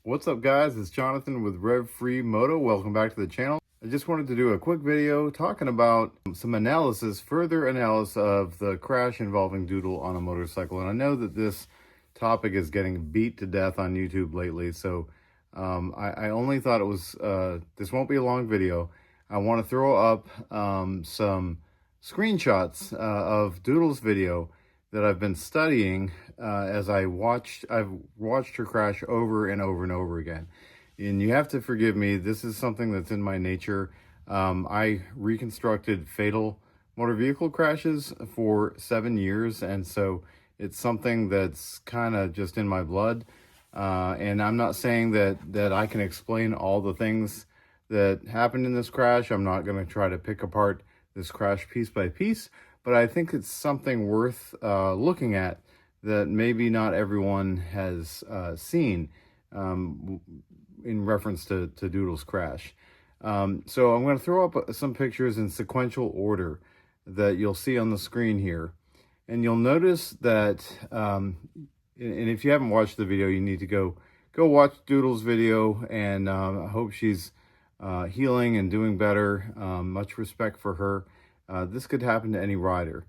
What's up, guys? It's Jonathan with Rev Free Moto. Welcome back to the channel. I just wanted to do a quick video talking about some further analysis of the crash involving Doodle on a motorcycle. And I know that this topic is getting beat to death on YouTube lately, so I only thought it was, this won't be a long video. I want to throw up some screenshots of Doodle's video that I've been studying as I've watched her crash over and over and over again. And you have to forgive me, this is something that's in my nature. I reconstructed fatal motor vehicle crashes for 7 years, and so it's something that's kind of just in my blood. And I'm not saying that I can explain all the things that happened in this crash. I'm not going to try to pick apart this crash piece by piece, but I think it's something worth looking at that maybe not everyone has seen in reference to Doodle's crash. So I'm going to throw up some pictures in sequential order that you'll see on the screen here. And you'll notice that, and if you haven't watched the video, you need to go watch Doodle's video, and I hope she's healing and doing better. Much respect for her. This could happen to any rider.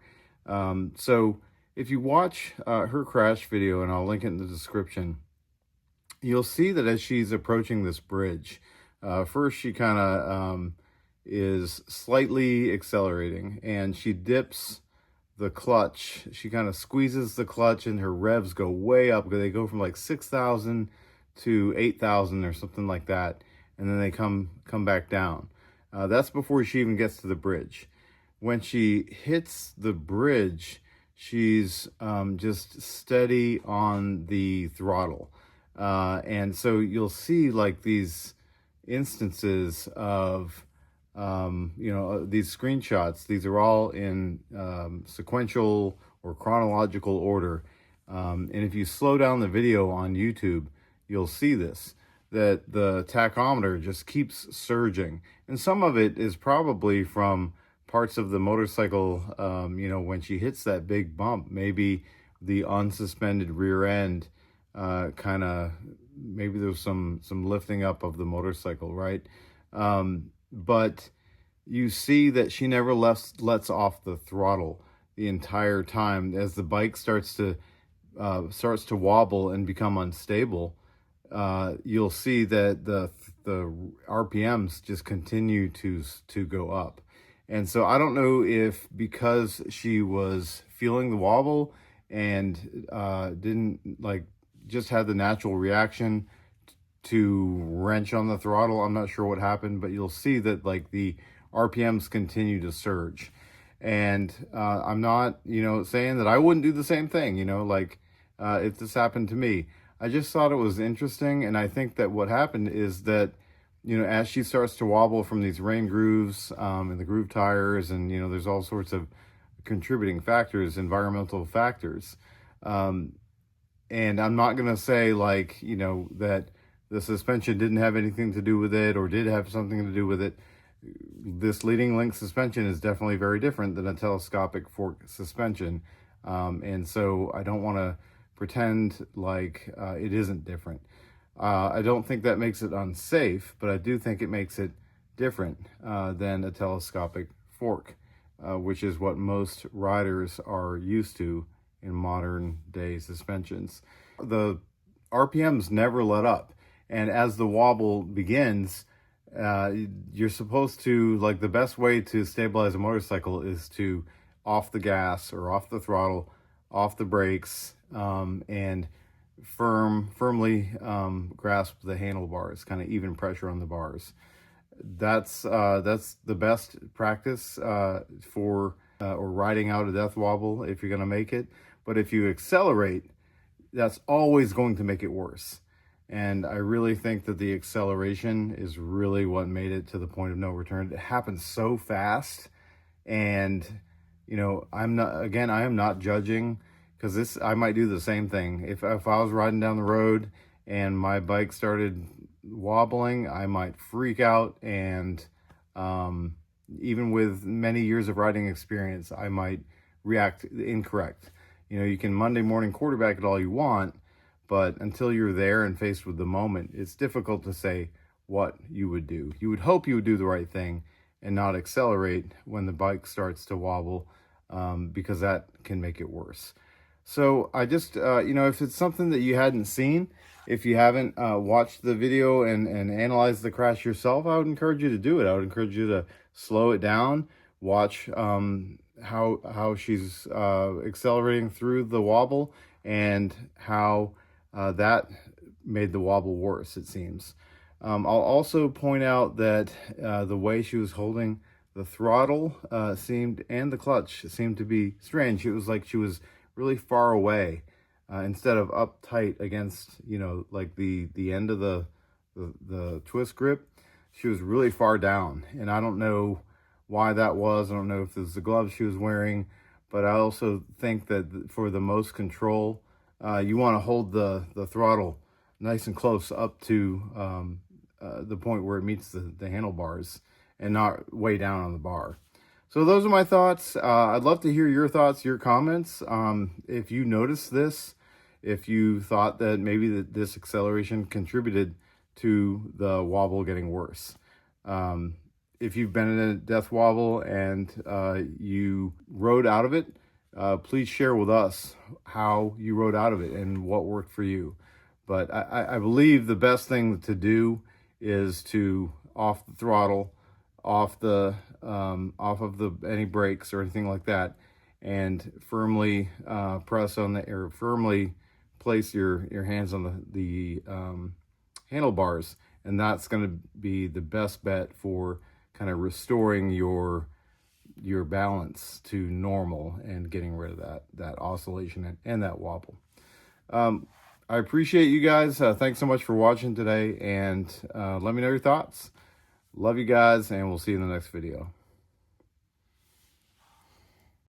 So if you watch her crash video, and I'll link it in the description, you'll see that as she's approaching this bridge, first she kind of is slightly accelerating, and she dips the clutch. She kind of squeezes the clutch, and her revs go way up. They go from like 6,000 to 8,000 or something like that, and then they come back down. That's before she even gets to the bridge. When she hits the bridge, she's just steady on the throttle. And so you'll see like these instances of, these screenshots. These are all in sequential or chronological order. And if you slow down the video on YouTube, you'll see this, that the tachometer just keeps surging. And some of it is probably from parts of the motorcycle, when she hits that big bump, maybe the unsuspended rear end, maybe there's some lifting up of the motorcycle, right? But you see that she never lets off the throttle the entire time. As the bike starts to wobble and become unstable, you'll see that the RPMs just continue to go up. And so I don't know if because she was feeling the wobble and didn't just had the natural reaction to wrench on the throttle. I'm not sure what happened, but you'll see that the RPMs continue to surge. And I'm not, saying that I wouldn't do the same thing, if this happened to me. I just thought it was interesting, and I think that what happened is that, as she starts to wobble from these rain grooves and the groove tires, and, there's all sorts of contributing factors, environmental factors. And I'm not going to say that the suspension didn't have anything to do with it or did have something to do with it. This leading link suspension is definitely very different than a telescopic fork suspension. And so I don't want to pretend like it isn't different. I don't think that makes it unsafe, but I do think it makes it different than a telescopic fork, which is what most riders are used to in modern day suspensions. The RPMs never let up, and as the wobble begins, you're supposed to, the best way to stabilize a motorcycle is to off the gas or off the throttle, off the brakes, and firmly grasp the handlebars, kind of even pressure on the bars. That's the best practice for or riding out a death wobble if you're going to make it. But if you accelerate, that's always going to make it worse. And I really think that the acceleration is really what made it to the point of no return. It happened so fast, and I am not judging, because I might do the same thing. If I was riding down the road and my bike started wobbling, I might freak out, and even with many years of riding experience, I might react incorrect. You can Monday morning quarterback it all you want, but until you're there and faced with the moment, it's difficult to say what you would do. You would hope you would do the right thing and not accelerate when the bike starts to wobble, because that can make it worse. So I just, if it's something that you hadn't seen, if you haven't watched the video and analyzed the crash yourself, I would encourage you to do it. I would encourage you to slow it down, watch how she's accelerating through the wobble, and how that made the wobble worse, it seems. I'll also point out that the way she was holding the throttle and the clutch seemed to be strange. It was like she was really far away instead of up tight against, like the end of the twist grip. She was really far down, and I don't know why that was. I don't know if it was the gloves she was wearing, but I also think that for the most control, you want to hold the throttle nice and close up to the point where it meets the handlebars and not way down on the bar. So those are my thoughts. I'd love to hear your thoughts, your comments. If you noticed this, if you thought that maybe this acceleration contributed to the wobble getting worse. If you've been in a death wobble and you rode out of it, please share with us how you rode out of it and what worked for you. But I believe the best thing to do is to off the throttle, off of any brakes or anything like that, and firmly firmly place your hands on the handlebars, and that's going to be the best bet for kind of restoring your balance to normal and getting rid of that oscillation and that wobble. I appreciate you guys. Thanks so much for watching today, and let me know your thoughts. Love you guys, and we'll see you in the next video.